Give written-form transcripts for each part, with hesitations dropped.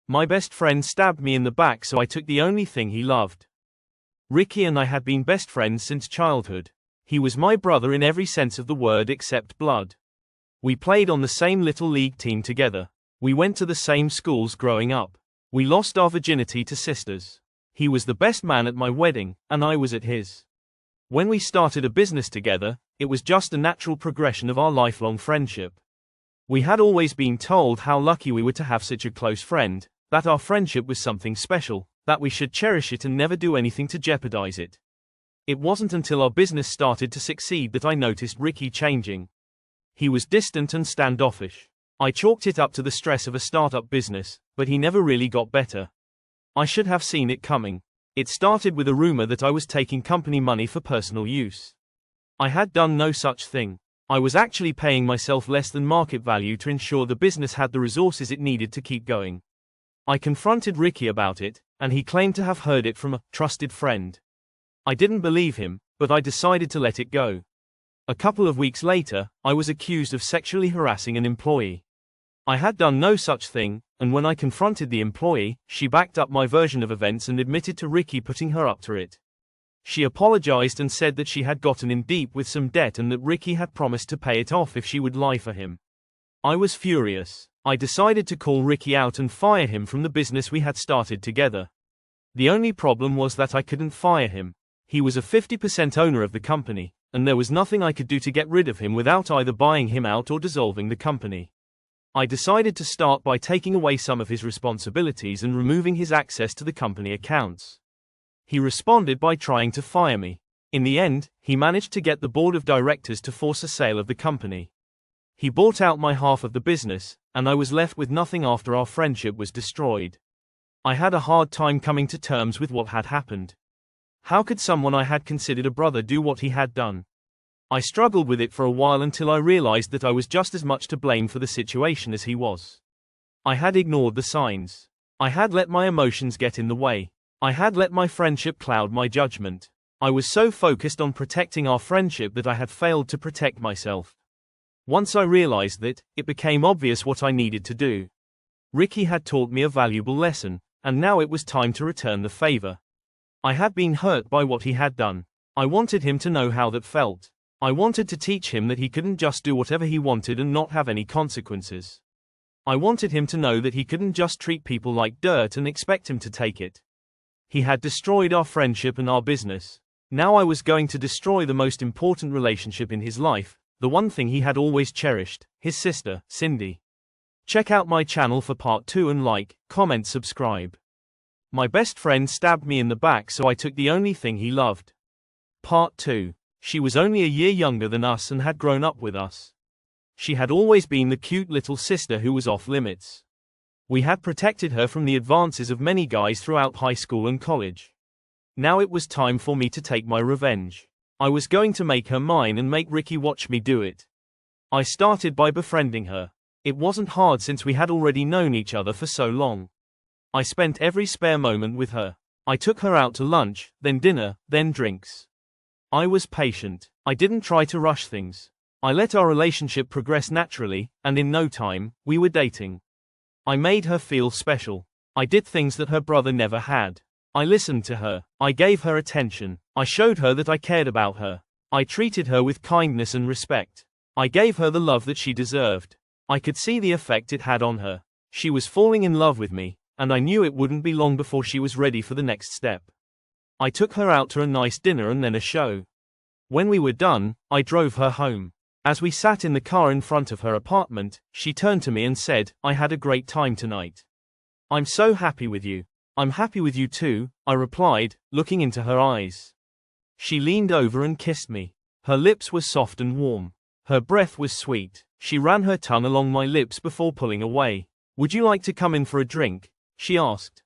My best friend stabbed me in the back, so I took the only thing he loved. Ricky and I had been best friends since childhood. He was my brother in every sense of the word except blood. We played on the same little league team together. We went to the same schools growing up. We lost our virginity to sisters. He was the best man at my wedding, and I was at his. When we started a business together, it was just a natural progression of our lifelong friendship. We had always been told how lucky we were to have such a close friend, that our friendship was something special, that we should cherish it and never do anything to jeopardize it. It wasn't until our business started to succeed that I noticed Ricky changing. He was distant and standoffish. I chalked it up to the stress of a startup business, but he never really got better. I should have seen it coming. It started with a rumor that I was taking company money for personal use. I had done no such thing. I was actually paying myself less than market value to ensure the business had the resources it needed to keep going. I confronted Ricky about it, and he claimed to have heard it from a trusted friend. I didn't believe him, but I decided to let it go. A couple of weeks later, I was accused of sexually harassing an employee. I had done no such thing, and when I confronted the employee, she backed up my version of events and admitted to Ricky putting her up to it. She apologized and said that she had gotten in deep with some debt and that Ricky had promised to pay it off if she would lie for him. I was furious. I decided to call Ricky out and fire him from the business we had started together. The only problem was that I couldn't fire him. He was a 50% owner of the company, and there was nothing I could do to get rid of him without either buying him out or dissolving the company. I decided to start by taking away some of his responsibilities and removing his access to the company accounts. He responded by trying to fire me. In the end, he managed to get the board of directors to force a sale of the company. He bought out my half of the business, and I was left with nothing after our friendship was destroyed. I had a hard time coming to terms with what had happened. How could someone I had considered a brother do what he had done? I struggled with it for a while until I realized that I was just as much to blame for the situation as he was. I had ignored the signs. I had let my emotions get in the way. I had let my friendship cloud my judgment. I was so focused on protecting our friendship that I had failed to protect myself. Once I realized that, it became obvious what I needed to do. Ricky had taught me a valuable lesson, and now it was time to return the favor. I had been hurt by what he had done. I wanted him to know how that felt. I wanted to teach him that he couldn't just do whatever he wanted and not have any consequences. I wanted him to know that he couldn't just treat people like dirt and expect him to take it. He had destroyed our friendship and our business. Now I was going to destroy the most important relationship in his life, the one thing he had always cherished, his sister, Cindy. Check out my channel for part 2 and like, comment, subscribe. My best friend stabbed me in the back, so I took the only thing he loved. Part 2. She was only a year younger than us and had grown up with us. She had always been the cute little sister who was off limits. We had protected her from the advances of many guys throughout high school and college. Now it was time for me to take my revenge. I was going to make her mine and make Ricky watch me do it. I started by befriending her. It wasn't hard since we had already known each other for so long. I spent every spare moment with her. I took her out to lunch, then dinner, then drinks. I was patient. I didn't try to rush things. I let our relationship progress naturally, and in no time, we were dating. I made her feel special. I did things that her brother never had. I listened to her. I gave her attention. I showed her that I cared about her. I treated her with kindness and respect. I gave her the love that she deserved. I could see the effect it had on her. She was falling in love with me, and I knew it wouldn't be long before she was ready for the next step. I took her out to a nice dinner and then a show. When we were done, I drove her home. As we sat in the car in front of her apartment, she turned to me and said, "I had a great time tonight. I'm so happy with you." "I'm happy with you too," I replied, looking into her eyes. She leaned over and kissed me. Her lips were soft and warm. Her breath was sweet. She ran her tongue along my lips before pulling away. "Would you like to come in for a drink?" she asked.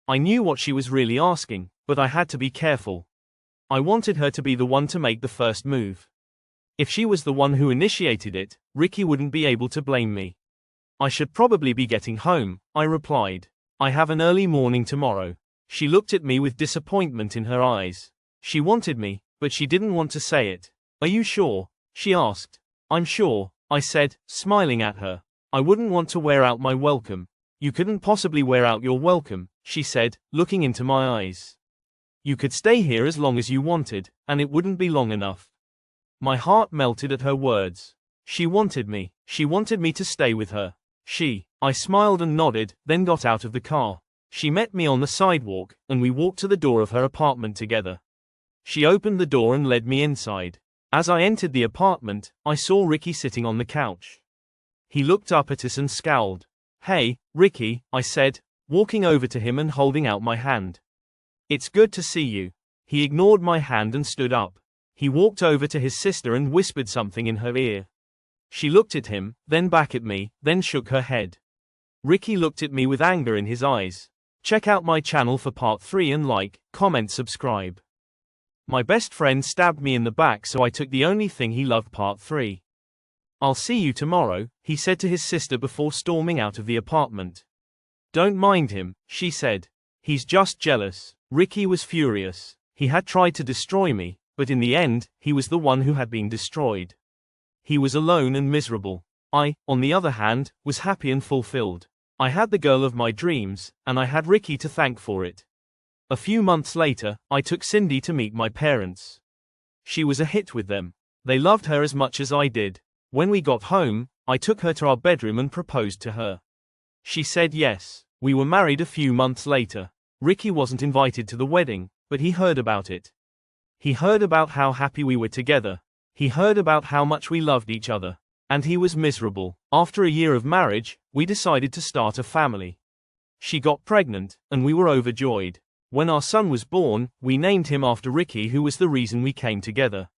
I knew what she was really asking, but I had to be careful. I wanted her to be the one to make the first move. If she was the one who initiated it, Ricky wouldn't be able to blame me. "I should probably be getting home," I replied. "I have an early morning tomorrow." She looked at me with disappointment in her eyes. She wanted me, but she didn't want to say it. "Are you sure?" she asked. "I'm sure," I said, smiling at her. "I wouldn't want to wear out my welcome. You couldn't possibly wear out your welcome, she said, looking into my eyes. You could stay here as long as you wanted, and it wouldn't be long enough. My heart melted at her words. She wanted me to stay with her. I smiled and nodded, then got out of the car. She met me on the sidewalk, and we walked to the door of her apartment together. She opened the door and led me inside. As I entered the apartment, I saw Ricky sitting on the couch. He looked up at us and scowled. "Hey, Ricky," I said, walking over to him and holding out my hand. "It's good to see you." He ignored my hand and stood up. He walked over to his sister and whispered something in her ear. She looked at him, then back at me, then shook her head. Ricky looked at me with anger in his eyes. Check out my channel for part 3 and like, comment, subscribe. My best friend stabbed me in the back, so I took the only thing he loved, part 3. I'll see you tomorrow, he said to his sister before storming out of the apartment. Don't mind him, she said. He's just jealous. Ricky was furious. He had tried to destroy me, but in the end, he was the one who had been destroyed. He was alone and miserable. I, on the other hand, was happy and fulfilled. I had the girl of my dreams, and I had Ricky to thank for it. A few months later, I took Cindy to meet my parents. She was a hit with them. They loved her as much as I did. When we got home, I took her to our bedroom and proposed to her. She said yes. We were married a few months later. Ricky wasn't invited to the wedding, but he heard about it. He heard about how happy we were together. He heard about how much we loved each other. And he was miserable. After a year of marriage, we decided to start a family. She got pregnant, and we were overjoyed. When our son was born, we named him after Ricky, who was the reason we came together.